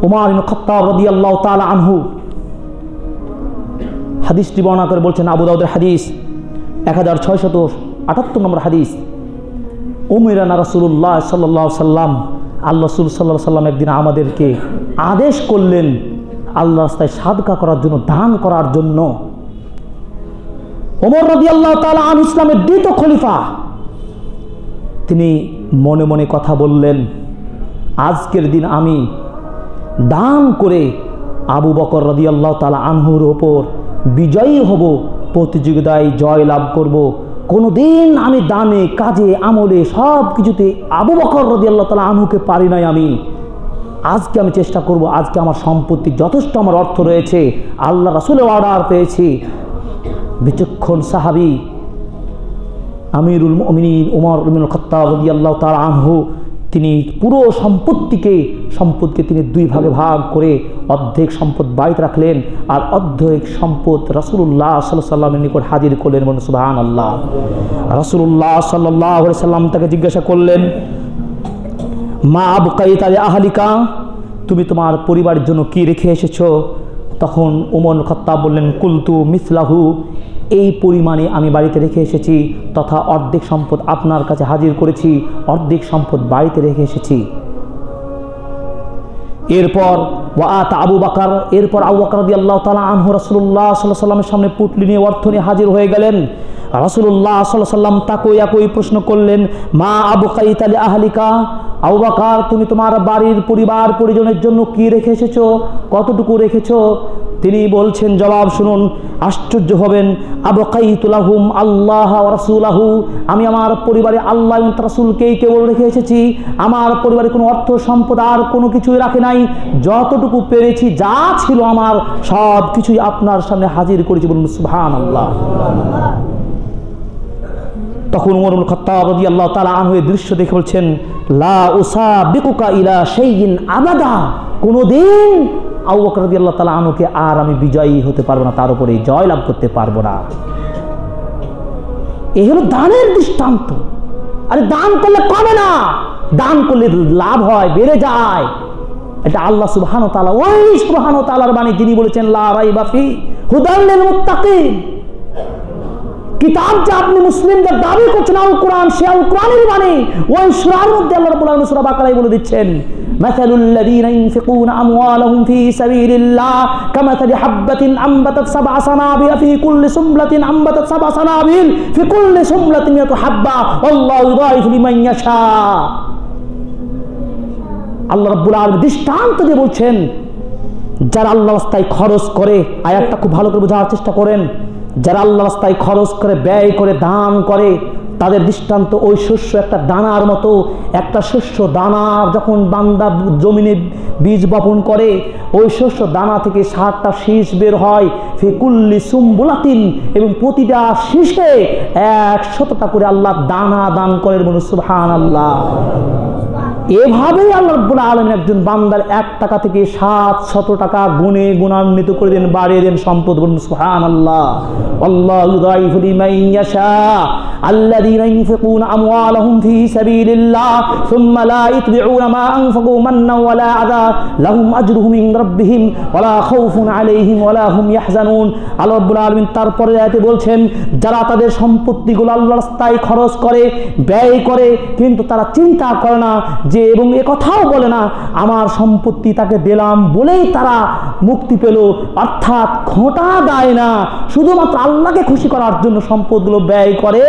উমর ইবনে খাত্তাব রাদিয়াল্লাহু তাআলা আনহু হাদিসটি বর্ণনা করে বলছেন, আবু দাউদের হাদিস 1678 নম্বর হাদিস, উমিরানা রাসূলুল্লাহ সাল্লাল্লাহু আলাইহি সাল্লাম, আল্লাহ রাসূল সাল্লাল্লাহু আলাইহি সাল্লাম একদিন আমাদেরকে আদেশ করলেন আল্লাহর রাস্তায় সাদকা করার জন্য, দান করার জন্য। ওমর রাদিয়াল্লাহু তাআলা আনহু ইসলামের দ্বিতীয় খলিফা, তিনি মনে মনে কথা বললেন, আজকের দিন আমি দান করে আবু বকর রাদিয়াল্লাহু তাআলা আনহুর ওপর বিজয়ী হব, প্রতিযোগিতায় জয় লাভ করব। কোনোদিন আমি দানে, কাজে, আমলে সব কিছুতে আবু বকর রাদিয়াল্লাহু তাআলা আনহুকে পারি নাই। আজকে আমি চেষ্টা করব, আজকে আমার সম্পত্তি যথেষ্ট, আমার অর্থ রয়েছে, আল্লাহ রাসূলের অর্ডার পেয়েছি। বিচক্ষণ সাহাবী আমিরুল মুমিনিন ওমর ইবনে খাত্তাব রাদিয়াল্লাহু তাআলা আনহু, তিনি পুরো সম্পদকে তিনি দুই ভাগে ভাগ করে অর্ধেক সম্পদ বাড়িতে রাখলেন আর অর্ধেক সম্পদ রাসূলুল্লাহ সাল্লাল্লাহু আলাইহি সাল্লামের নিকট হাজির করলেন। বলুন সুবহানাল্লাহ। রাসূলুল্লাহ সাল্লাল্লাহু আলাইহি সাল্লাম তাকে জিজ্ঞাসা করলেন, মা আবকাইতা লি আহলিকা, তুমি তোমার পরিবারের জন্য কি রেখে এসেছো? তখন ওমর খাত্তাব বললেন, কুলতু মিসলাহু, এই পরিমাণে আমি বাড়িতে রেখে এসেছি, তথা অর্ধেক সম্পদ আপনার কাছে হাজির করেছি, অর্ধেক সম্পদ বাড়িতে রেখে এসেছি। এরপর ওয়াতা আবু বকর, এরপর আবু বকর রাদিয়াল্লাহু তাআলা আনহু রাসূলুল্লাহ সাল্লাল্লাহু আলাইহি সাল্লামের সামনে পুটলি নিয়ে, অর্থ নিয়ে হাজির হয়ে গেলেন। রাসূলুল্লাহ সাল্লাল্লাহু আলাইহি সাল্লাম তাকে একই প্রশ্ন করলেন, মা আবকাইতা লি আহলিকা, আবু বকর তুমি তোমার বাড়ির পরিবার পরিজনের জন্য কি রেখে এসেছো, কতটুকু রেখেছো? তিনি বলছেন, জবাব শুনুন, আশ্চর্য হবেন, আবকাইতু লাহুম আল্লাহ ওয়া রাসূলাহু, আমি আমার পরিবারে আল্লাহ এবং তার রাসূলকেই কেবল রেখে এসেছি, আমার পরিবারে কোনো অর্থ সম্পদ আর কোনো কিছুই রাখে নাই, যতটুকু পেরেছি, যা ছিল আমার সব কিছুই আপনার সামনে হাজির করেছি। বলুন সুবহানাল্লাহ। তখন ওমর ইবনে খাত্তাব রাদিয়াল্লাহু তাআলা আনহু এই দৃশ্য দেখে বলছেন, লা উসাবিকুকা ইলা শাইইন আবাদা, কোনোদিন আবু বকর রাদিয়াল্লাহু তাআলা আনহুকে আর আমি বিজয়ী হতে পারবো না, তার উপরে জয় লাভ করতে পারবো না। এই হলো দানের দৃষ্টান্ত। আরে দান করলে কমে না, দান করলে লাভ হয়, বেড়ে যায়। এটা আল্লাহ সুবহানাহু ওয়া তাআলা, ওই সুবহানাহু ওয়া তাআলার বাণী, যিনি বলেছেন লা রাইবা ফি হুদাল লিল মুত্তাকিন। কিতাব যে আপনি মুসলিমদের দাবি করছেন আল কোরআন, সে আল কোরআনের বাণী। ওই সূরার মধ্যে আল্লাহ রাব্বুল আলামিন সূরা বাকারায় বলে দিচ্ছেন, মাসালুল লাযীনা ইনফিকুনা আমওয়ালাহুম ফি সাবিলিল্লাহ কামাসালি হাববাতিন আনবাতাত সাবআ সানাবিল ফি কুল্লি সুমলাতিন আনবাতাত সাবআ সানাবিল ফি কুল্লি সুমলাতিন মিয়াতু হাব্বা আল্লাহু ইউদাইফু লিমান ইয়াশা। আল্লাহ রাব্বুল আলামিন দৃষ্টান্ত দিয়ে বলছেন, যারা আল্লাহর রাস্তায় খরচ করে, আয়াতটা খুব ভালো করে বোঝার চেষ্টা করেন, যারা আল্লাহর রাস্তায় খরচ করে, ব্যয় করে, দান করে, তাদের দৃষ্টান্ত ওই শস্য একটা দানার মতো। একটা শস্য দানা যখন বান্দা জমিনে বীজ বপন করে, ওই শস্য দানা থেকে 60টা শীষ বের হয়, ফি কুল্লি সুমবুলাতিন, এবং প্রতিটা শীষে 100টা করে আল্লাহ দানা দান করেন। বলুন সুবহানাল্লাহ। এভাবেই আল্লাহ রাব্বুল আলামিন একজন বান্দার 1 টাকা থেকে 700 টাকা গুণে গুণান্বিত করে দেন, বাড়িয়ে দেন সম্পদ। বলুন সুবহানাল্লাহ। আল্লাহু ইউদাইফু লিমান ইয়াশা আল্লাযীনা ইনফিকুনা আমওয়ালাহুম ফি সাবিলিল্লাহ সুম্মা লা ইতবিউনা মা আনফাকু মান্নান ওয়া লা আযা লাহুম আজরুহুম ইনদা রাব্বিহিম ওয়া লা খাউফুন আলাইহিম ওয়া লা হুম ইয়াহজানুন। আল্লাহ রাব্বুল আলামিন তারপরে আয়াতে বলছেন, যারা তাদের সম্পত্তিগুলো আল্লাহর রাস্তায় খরচ করে, ব্যয় করে, কিন্তু তারা চিন্তা করে না যে, এবং এ কথাও বলে না আমার সম্পত্তি তাকে দিলাম বলেই তারা মুক্তি পেল, অর্থাৎ খোঁটা দেয় না, শুধুমাত্র আল্লাহকে খুশি করার জন্য সম্পদগুলো ব্যয় করে,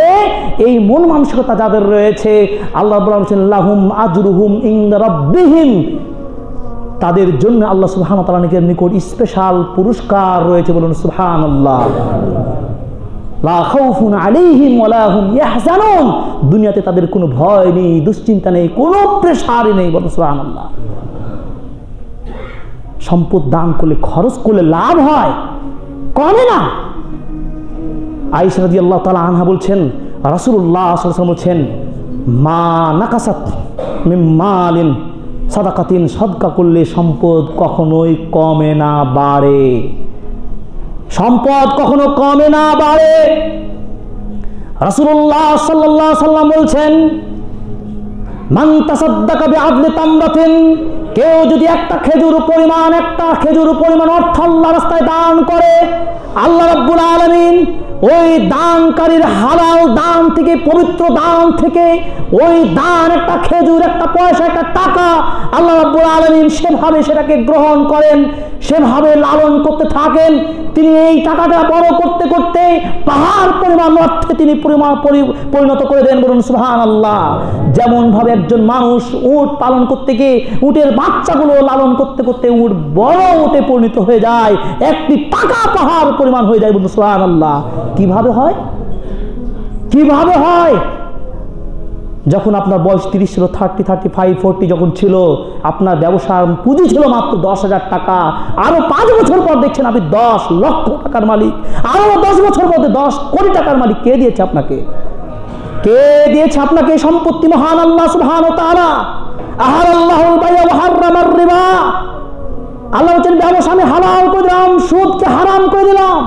এই মন মানসিকতা যাদের রয়েছে, আল্লাহ বলেছেন লাহুম আজরুহুম ইনদা রাব্বিহিম, তাদের জন্য আল্লাহ সুবহানাহু ওয়া তাআলার নিকট স্পেশাল পুরস্কার রয়েছে। বলুন সুবহানাল্লাহ। লা খাউফুন আলাইহিম ওয়া লা হুম ইয়াহজানুন, দুনিয়াতে তাদের কোনো ভয় নেই, দুশ্চিন্তা নেই, কোনো প্রেসারই নেই। বলুন সুবহানাল্লাহ। সম্পদ দান করলে, খরচ করলে লাভ হয়, কমে না। আয়েশা রাদিয়াল্লাহু তাআলা আনহা বলছেন, রাসূলুল্লাহ সাল্লাল্লাহু আলাইহি ওয়াসাল্লাম বলছেন, মা নাকাসাত মিন মালিন সাদাকাতিন, সাদকা করলে সম্পদ কখনোই কমে না, বাড়ে। সম্পদ কখনো কমে না, বাড়ে। রাসূলুল্লাহ সাল্লাল্লাহু আলাইহি ওয়াসাল্লাম বলছেন, মান তাসাদ্দাকা বিআদলি তামরাতিন, কেউ যদি একটা খেজুর পরিমাণ অর্থ আল্লাহর রাস্তায় দান করে, আল্লাহ রাব্বুল আলামিন ওই দানকারীর হালাল দান থেকে, পবিত্র দান থেকে, ওই দান, একটা খেজুর, একটা পয়সা, একটা টাকা, আল্লাহ রাব্বুল আলামিন সেভাবে সেটাকে গ্রহণ করেন, সেভাবে লালন করতে থাকেন। তিনি এই টাকাটা বড় করতে করতে পাহাড় পরিমাণ অর্থে তিনি পরিণত করে দেন। বলুন সুবহানাল্লাহ। যেমন ভাবে একজন মানুষ উট পালন করতে গিয়ে উটের বাচ্চাগুলো লালন করতে করতে উট বড় উটে পরিণত হয়ে যায়, একটি টাকা পাহাড় পরিমাণ হয়ে যায়। বলুন সুবহানাল্লাহ। কিভাবে হয়? কিভাবে হয়? যখন আপনার বয়স 30 ছিল, 30, 35, 40 যখন ছিল, আপনার ব্যবসার পুঁজি ছিল মাত্র 10,000 টাকা, আরো 5 বছর পর দেখছেন আপনি 10 লক্ষ টাকার মালিক, আরো 10 বছর পরে 10 কোটি টাকার মালিক। কে দিয়েছে আপনাকে? কে দিয়েছে আপনাকে এই সম্পত্তি? মহান আল্লাহ সুবহানাহু ওয়া তাআলা। আহাল্লাহুল বাই'a ওয়া হাররামার রিবা। আল্লাহ বলেন ব্যবসা আমি হালাল করে দিলাম, সুদকে হারাম করে দিলাম।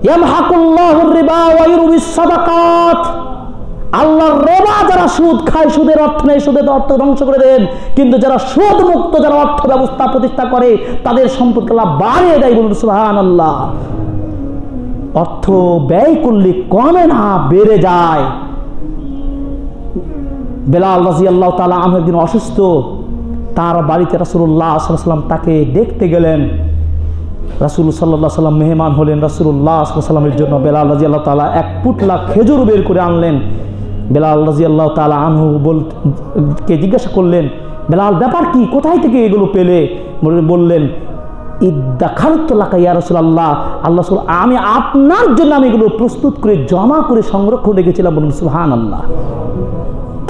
ইয়ামহাকুল্লাহুর রিবা ওয়া ইউরবিস সাদাকাত। আল্লাহর রিবা, যারা সুদ খায়, সুদের অর্থ নেই, সুদের অর্থ ধ্বংস করে দেন। কিন্তু যারা সুদ মুক্ত, যারা অর্থ ব্যবস্থা প্রতিষ্ঠা করে, তাদের সম্পদকে আল্লাহ বাড়িয়ে দেয়। বলুন সুবহানাল্লাহ। অর্থ ব্যয় করলে কমে না, বেড়ে যায়। বেলাল রাদিয়াল্লাহু তাআলা আনহু একদিন অসুস্থ, তার বাড়িতে রাসূলুল্লাহ সাল্লাল্লাহু আলাইহি ওয়াসাল্লাম তাকে দেখতে গেলেন। রাসূল সাল্লাল্লাহু আলাইহি ওয়াসাল্লাম মেহমান হলেন। রাসূলুল্লাহ সাল্লাল্লাহু আলাইহি ওয়াসাল্লামের জন্য বেলাল রাদিয়াল্লাহু তাআলা এক পুটলা খেজুর বের করে আনলেন। বেলাল রাদিয়াল্লাহু তাআলা আনহু কে জিজ্ঞাসা করলেন, বেলাল ব্যাপার কি, কোথায় থেকে এগুলো পেলে? বললেন, ইদ্দাখারতু লাকা ইয়া রাসূলুল্লাহ, আল্লাহ রাসূল আমি আপনার জন্য আমি এগুলো প্রস্তুত করে জমা করে সংরক্ষণ রেখেছিলাম। বলুন সুবহানাল্লাহ।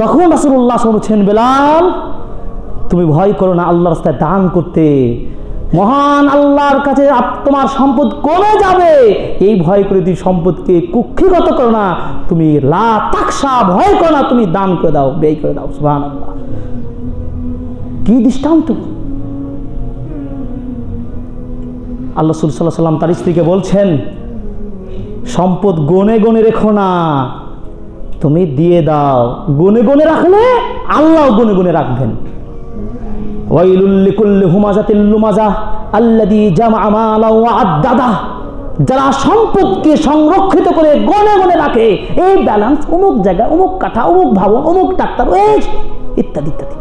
তখন রাসূলুল্লাহ সাল্লাল্লাহু আলাইহি ওয়াসাল্লাম বলছেন, বেলাল তুমি ভয় করো না আল্লাহর রাস্তায় দান করতে, মহান আল্লাহর কাছে তোমার সম্পদ কমে যাবে, এই ভয় করে তুমি সম্পদকে কুক্ষিগত করো না, তুমি লা তাকশা, ভয় করো না, তুমি দান করে দাও, ব্যয় করে দাও। সুবহানাল্লাহ। কি দৃষ্টান্ত! আল্লাহ রাসূল সাল্লাল্লাহু আলাইহি ওয়াসাল্লাম তার স্ত্রীকে বলছেন, সম্পদ গনে গনে রেখো না, তুমি দিয়ে দাও। গনে গনে রাখলে আল্লাহ গনে গনে রাখবেন। ওয়াইলুল লিকুল্লি হুমাযাতিল লুমাযা আল্লাযী জামা'a মালান ওয়া আদ্দাদা। যারা সম্পদকে সংরক্ষিত করে গনে গনে রাখে, এই ব্যালেন্স অমুক জায়গা, অমুক কাঠা, অমুক ভবন, অমুক ডাক্তার, ইত্যাদি ইত্যাদি।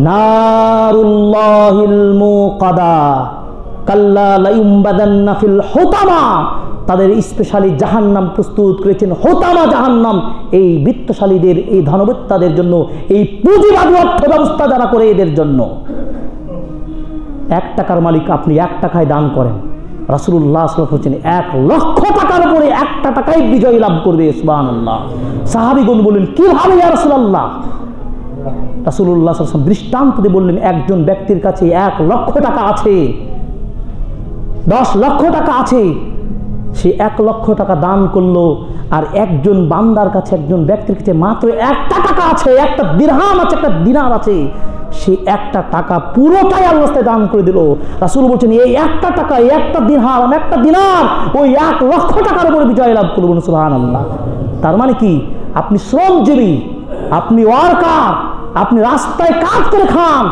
নারুল্লাহিল মুকাদা কাল্লা লায়ুমবাদান্না ফিল হুতামা। তাদের স্পেশালি জাহান্নাম প্রস্তুত করেছেন, হুতামা জাহান্নাম। এই বিত্তশালীদের, এই ধনবত্তাদের জন্য, এই পুঁজিবাদী অর্থ ব্যবস্থা যারা করে এদের জন্য। 1 টাকার মালিক আপনি 1 টাকায় দান করেন, রাসূলুল্লাহ সাল্লাল্লাহু আলাইহি ওয়াসাল্লাম বলেছেন 1 লক্ষ টাকার উপরে 1টা টাকায় বিজয় লাভ করবে। সুবহানাল্লাহ। সাহাবীগণ বলেন, কিভাবে ইয়া রাসূলুল্লাহ? রাসূলুল্লাহ সাল্লাল্লাহু আলাইহি ওয়াসাল্লাম দৃষ্টান্ত দিয়ে বললেন, একজন ব্যক্তির কাছে 1 লক্ষ টাকা আছে, 10 লক্ষ টাকা আছে, সে 1 লক্ষ টাকা দান করলো, আর একজন বান্দার কাছে, একজন ব্যক্তির কাছে মাত্র 1টা টাকা আছে, 1টা দিরহাম আছে, 1টা দিনার আছে, সে 1টা টাকা পুরোটাই আল্লাহর রাস্তায় দান করে দিল। রাসূল বলছেন, এই 1টা টাকা, 1টা দিরহাম, 1টা দিনার ওই 1 লক্ষ টাকার উপরে বিজয় লাভ করবেন। সুবহানাল্লাহ। তার মানে কি? আপনি শ্রমজীবী, আপনি ওয়ার্কার, আপনি রাস্তায় কাজ করে খান,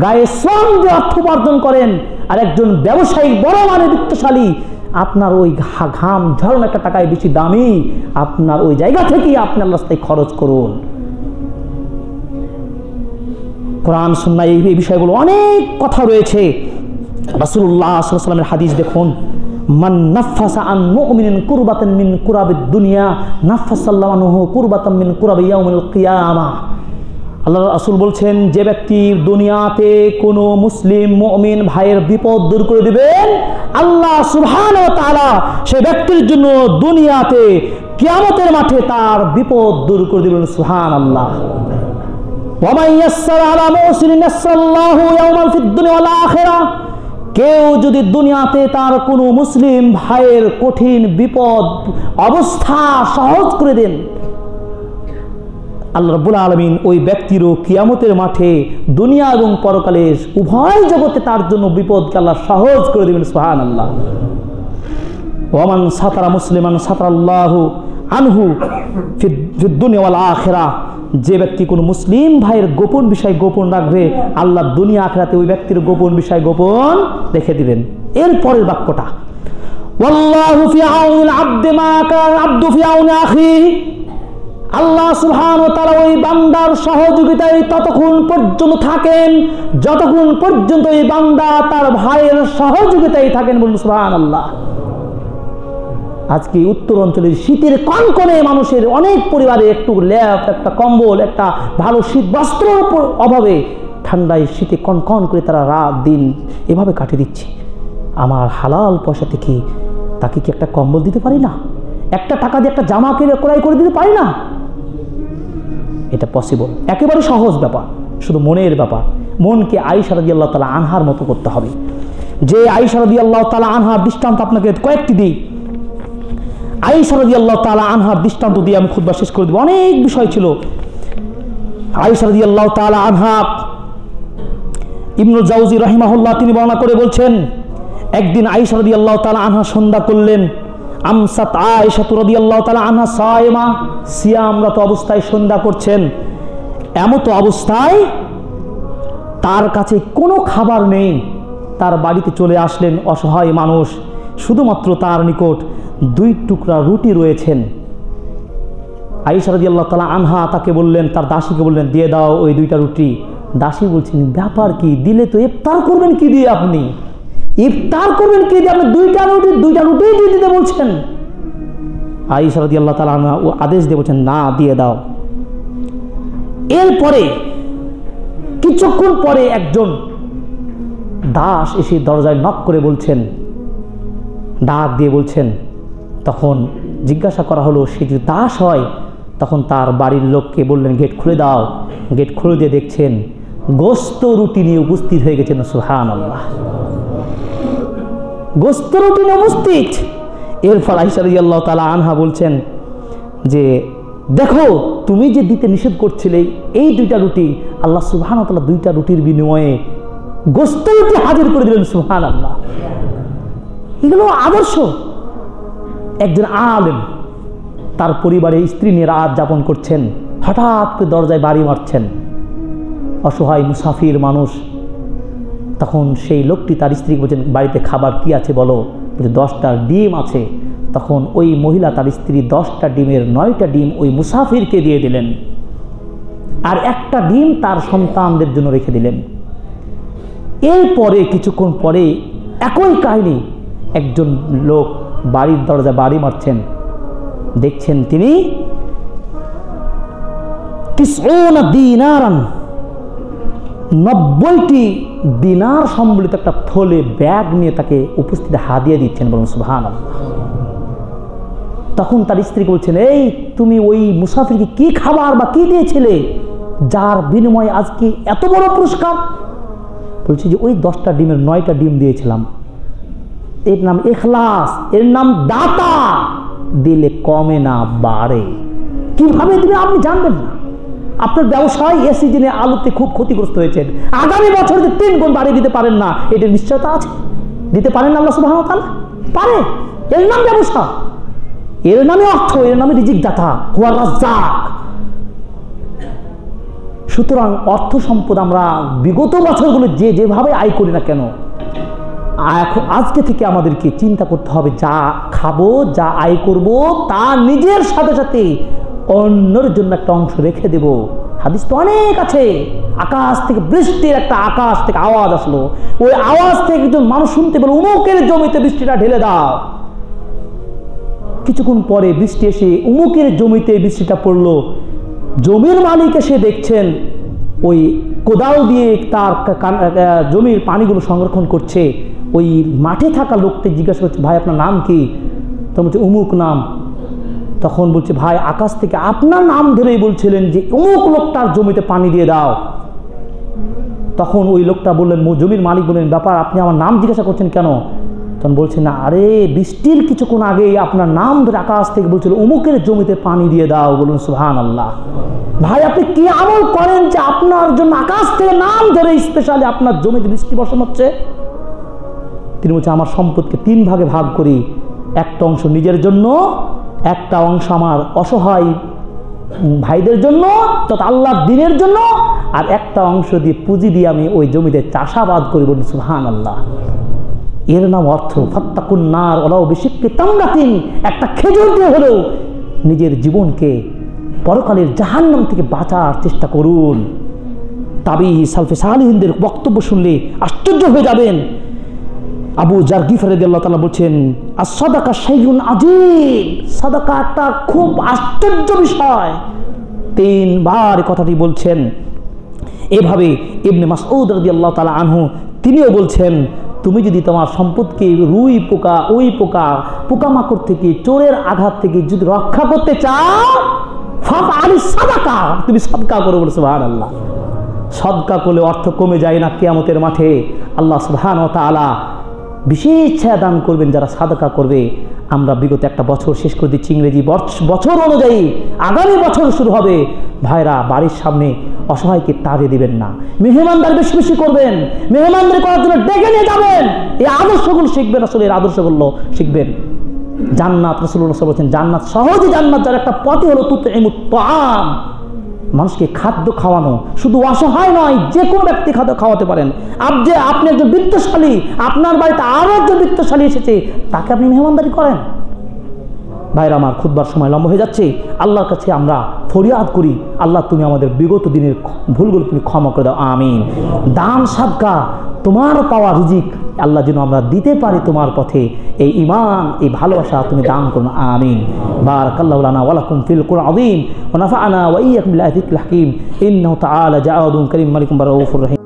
গায়ে শ্রম দিয়ে অর্থ উপার্জন করেন, আর একজন ব্যবসায়ী, বড় মানের বিত্তশালী, আপনার ওই ঘাম ঝরানো 1টা টাকায় বেশি দামি, আপনার ওই জায়গা থেকেই আপনি আল্লাহর রাস্তায় খরচ করুন। কোরআন সুন্নাহ এই বিষয়গুলো অনেক কথা রয়েছে। রাসূলুল্লাহ সাল্লাল্লাহু আলাইহি ওয়াসাল্লামের হাদিস দেখুন, মান নাফাসা আন মুমিনিন কুরবাতান মিন কুরাবিদ দুনিয়া নাফাসাল্লাহু আনহু কুরবাতান মিন কুরাবি ইয়াউমিল কিয়ামাহ। আল্লাহ রাসূল বলছেন, যে ব্যক্তি দুনিয়াতে কোনো মুসলিম মুমিন ভাইয়ের বিপদ দূর করে দিবেন, আল্লাহ সুবহানাহু ওয়া তাআলা সেই ব্যক্তির জন্য দুনিয়াতে কিয়ামতের মাঠে তার বিপদ দূর করে দিবেন। সুবহানাল্লাহ। ওয়া মান ইয়াসসারা আলা মুসলিমিন ইয়াসসাল্লাহু ইয়াওমান ফিদ দুনিয়া ওয়াল আখিরাহ। কেউ যদি দুনিয়াতে তার কোনো মুসলিম ভাইয়ের কঠিন বিপদ অবস্থা সহজ করে দেন, আল্লাহ রাব্বুল আলামিন ওই ব্যক্তিরও কিয়ামতের মাঠে দুনিয়া এবং পরকালে উভয় জগতে তার জন্য বিপদকে আল্লাহ সহজ করে দেবেন। সুবহানাল্লাহ। ওয়া মান সাতারা মুসলিমান সাতারাল্লাহু আনহু ফিদ দুনিয়া ওয়াল আখিরাহ। যে ব্যক্তি কোনো মুসলিম ভাইয়ের গোপন বিষয় গোপন রাখবে, আল্লাহ দুনিয়া আখিরাতে ওই ব্যক্তির গোপন বিষয় গোপন রেখে দিবেন। এর পরের বাক্যটা, ওয়াল্লাহু ফি আউনিল আবদি মা কানা আবদু ফি আউনি আখিহি। আল্লাহ সুবহানাহু ওয়া তাআলা ওই বান্দার সহযোগিতায় ততক্ষণ পর্যন্ত থাকেন যতক্ষণ পর্যন্ত এই বান্দা তার ভাইয়ের সহযোগিতায় থাকেন। বলুন সুবহানাল্লাহ। আজকে উত্তর অঞ্চলের শীতের কনকনে মানুষের অনেক পরিবারে একটু ল্যাপ, একটা কম্বল, একটা ভালো শীত বস্ত্রের অভাবে ঠান্ডায় শীতে কনকন করে তারা রাত দিন এভাবে কাটিয়ে দিচ্ছে। আমার হালাল পয়সা থেকে তাকে কি একটা কম্বল দিতে পারি না? একটা টাকা দিয়ে একটা জামা কিনে ক্রয় করে দিতে পারি না? এটা পসিবল, একেবারে সহজ ব্যাপার, শুধু মনের ব্যাপার। মনকে আয়েশা রাদিয়াল্লাহু তাআলা আনহার মতো করতে হবে। যে আয়েশা রাদিয়াল্লাহু তাআলা আনহার দৃষ্টান্ত আপনাকে কয়েকটি দিই। আয়েশা রাদিয়াল্লাহু তাআলা আনহার দৃষ্টান্ত দিয়ে আমি খুতবা শেষ করে দেব। অনেক বিষয় ছিল। আয়েশা রাদিয়াল্লাহু তাআলা আনহা, ইবনুল জাওজি রাহিমাহুল্লাহ তিনি বর্ণনা করে বলছেন, একদিন আয়েশা রাদিয়াল্লাহু তাআলা আনহা সন্ধ্যা করলেন। আমসাত আয়েশা রাদিয়াল্লাহু তাআলা আনহা সায়মা, সিয়ামরত অবস্থায় সন্ধ্যা করছেন। এমতো অবস্থায় তার কাছে কোনো খাবার নেই। তার বাড়িতে চলে আসলেন অসহায় মানুষ, শুধুমাত্র তার নিকট 2 টুকরা রুটি রয়েছেন। আয়েশা রাদিয়াল্লাহু তাআলা আনহা তাকে বললেন, তার দাসীকে বললেন, দিয়ে দাও ওই 2টা রুটি। দাসী বলছেন, ব্যাপার কি, দিলে তো ইফতার করবেন কি দিয়ে? আপনি ইফতার করবেন কি দিয়ে? আপনি 2টা রুটি দিয়ে দিতে বলছেন। আয়েশা রাদিয়াল্লাহু তাআলা আনহা ও আদেশ দিয়ে বলছেন, না, দিয়ে দাও। এরপরে কিছুক্ষণ পরে একজন দাস এসে দরজায় নক করে বলছেন, ডাক দিয়ে বলছেন, তখন জিজ্ঞাসা করা হলো সে যদি দাস হয়, তখন তার বাড়ির লোককে বললেন, গেট খুলে দাও। গেট খুলে দিয়ে দেখছেন গোস্ত রুটি নিয়ে উপস্থিত হয়ে গেছেন। সুবহানাল্লাহ, গোস্ত রুটি নিয়ে উপস্থিত। এরপর আয়েশা রাদিয়াল্লাহু তাআলা আনহা বলছেন যে, দেখো তুমি যে দিতে নিষেধ করছিলে এই 2টা রুটি, আল্লাহ সুবহানাহু ওয়া তাআলা 2টা রুটির বিনিময়ে গোস্ত রুটি হাজির করে দিলেন। সুবহানাল্লাহ, এগুলো আদর্শ। একজন আলেম তার পরিবারে স্ত্রী নিয়ে রাত যাপন করছেন, হঠাৎ করে দরজায় বাড়ি মারছেন। অসহায় মুসাফির মানুষ। তখন সেই লোকটি তার স্ত্রীকে বলছেন, বাড়িতে খাবার কি আছে বলো? বলছে 10টা ডিম আছে। তখন ওই মহিলা তার স্ত্রী 10টা ডিমের 9টা ডিম ওই মুসাফিরকে দিয়ে দিলেন, আর একটা ডিম তার সন্তানদের জন্য রেখে দিলেন। এরপরে কিছুক্ষণ পরে একই কাহিনী, একজন লোক বাড়ির দরজায় বাড়ি মারছেন। দেখছেন তিনি 90টি দিনার সম্বলিত একটা থলে ব্যাগ নিয়ে তাকে উপস্থিত হাদিয়া দিচ্ছেন। বলুন সুবহানাল্লাহ। তখন তার স্ত্রীকে বলছেন, এই তুমি ওই মুসাফিরকে কি খাবার বা কি দিয়েছিলে যার বিনিময়ে আজকে এত বড় পুরস্কার? বলছি যে ওই 10টা ডিমের 9টা ডিম দিয়েছিলাম। এর নাম ইখলাস, এর নাম দাতা। দিলে কমে না বাড়ে। কিভাবে দিবেন আপনি জানবেন না। আপনার ব্যবসায় এ সিজনে আলুতে খুব ক্ষতিগ্রস্ত হয়েছেন, আগামী বছর যে 3 গুণ বাড়িয়ে দিতে পারেন না, এটার নিশ্চয়তা আছে? দিতে পারেন না? আল্লাহ সুবহানাহু ওয়া তাআলা পারে। এর নাম ব্যবসা, এর নামে অর্থ, এর নামে রিজিক দাতা, হুয়া রাজ্জাক। সুতরাং অর্থ সম্পদ আমরা বিগত বছরগুলো যেভাবে আয় করি না কেন, এখন আজকে থেকে আমাদেরকে চিন্তা করতে হবে, যা খাবো, যা আয় করব, তা নিজের সাথে সাথে অন্যের জন্য একটা অংশ রেখে দেব। হাদিস তো অনেক আছে। আকাশ থেকে বৃষ্টির একটা আকাশ থেকে আওয়াজ আসলো, ওই আওয়াজ থেকে একজন মানুষ শুনতে পেল, উমুকের জমিতে বৃষ্টিটা ঢেলে দাও। কিছুক্ষণ পরে বৃষ্টি এসে উমুকের জমিতে বৃষ্টিটা পড়লো। জমির মালিক এসে দেখছেন ওই কোদাল দিয়ে তার জমির পানিগুলো সংরক্ষণ করছে। ওই মাঠে থাকা লোকটি জিজ্ঞাসা করছে, ভাই আপনার নাম কি? তখন বলছে অমুক নাম। তখন বলছে, ভাই আকাশ থেকে আপনার নাম ধরেই বলছিলেন যে অমুক লোকটার জমিতে পানি দিয়ে দাও। তখন ওই লোকটা বললেন, জমির মালিক বললেন, ব্যাপার আপনি আমার নাম জিজ্ঞাসা করছেন কেন? তখন বলছে, না আরে বৃষ্টির কিছুক্ষণ আগেই আপনার নাম ধরে আকাশ থেকে বলছিল অমুকের জমিতে পানি দিয়ে দাও। বলুন সুবহানাল্লাহ। ভাই আপনি কি আমল করেন যে আপনার জন্য আকাশ থেকে নাম ধরে স্পেশালি আপনার জমিতে বৃষ্টি বর্ষণ হচ্ছে? তিনি বলছেন, আমার সম্পদকে 3 ভাগে ভাগ করি, একটা অংশ নিজের জন্য, একটা অংশ আমার অসহায় ভাইদের জন্য তথা আল্লাহর দ্বীনের জন্য, আর একটা অংশ দিয়ে পুঁজি দিয়ে আমি ওই জমিতে চাষাবাদ করি। বলুন সুবহানাল্লাহ। এর নাম অর্থ ফাত্তাকুন নার ওয়ালাউ বিশিক্কি তামরাতিন। একটা খেজুর দিয়ে হলেও নিজের জীবনকে পরকালের জাহান্নাম থেকে বাঁচার চেষ্টা করুন। তাবি সালফে সালিহিনদের বক্তব্য শুনলে আশ্চর্য হয়ে যাবেন। আবু জার গিফারি রাদিয়াল্লাহু তাআলা বলছেন, আস-সাদাকা শাইউন আজীব, সাদাকা একটা খুব আশ্চর্য বিষয়। তিনবার কথাটি বলছেন। এভাবে ইবনে মাসউদ রাদিয়াল্লাহু তাআলা আনহু তিনিও বলছেন, তুমি যদি তোমার সম্পদকে রুই পোকা, ওই পোকা, পোকামাকড় থেকে, চোরের আঘাত থেকে যদি রক্ষা করতে চাও, ফাফআলি সাদাকা, তুমি সাদকা করো। বলে সুবহানাল্লাহ। সাদকা করলে অর্থ কমে যায় না। কিয়ামতের মাঠে আল্লাহ সুবহানাহু ওয়া তাআলা বিশেষ ছায়া দান করবেন যারা সাদকা করবে। আমরা বিগত একটা বছর শেষ করে দিচ্ছি, ইংরেজি বছর অনুযায়ী আগামী বছর শুরু হবে। ভাইরা, বাড়ির সামনে অসহায়কে তাড়িয়ে দিবেন না, মেহমানদার বেশি বেশি করবেন, মেহমানদারি করার জন্য ডেকে নিয়ে যাবেন। এই আদর্শগুলো শিখবেন, আসলে এর আদর্শগুলো শিখবেন। জান্নাত, রাসূলুল্লাহ সাল্লাল্লাহু আলাইহি ওয়াসাল্লাম বলেছেন জান্নাত সহজে, জান্নাত যার একটা পথই হলো তুতঈমুত তাআম, মানুষকে খাদ্য খাওয়ানো। শুধু অসহায় নয়, যে কোনো ব্যক্তি খাদ্য খাওয়াতে পারেন। আপনি একজন বিত্তশালী, আপনার বাড়িতে আরো একজন বিত্তশালী এসেছে, তাকে আপনি মেহমানদারি করেন। ভাইরা আমার, খুতবার সময় লম্বা হয়ে যাচ্ছে। আল্লাহর কাছে আমরা ফরিয়াদ করি, আল্লাহ তুমি আমাদের বিগত দিনের ভুলগুলো তুমি ক্ষমা করে দাও, আমিন। দান সাদকা, তোমার পাওয়া রিজিক আল্লাহ যেন আমরা দিতে পারি তোমার পথে। এই ঈমান, এই ভালোবাসা তুমি দান করুন, আমিন। বারাকাল্লাহু লানা ওয়া লাকুম ফিল কুরআনিল আযীম ওয়া নাফা'না ওয়া ইয়্যাকুম বিল আয়াতিল হাকীম। ইন্নাহু তাআলা জাওয়াদুন কারীম মালিকুম রাউফুর রহিম।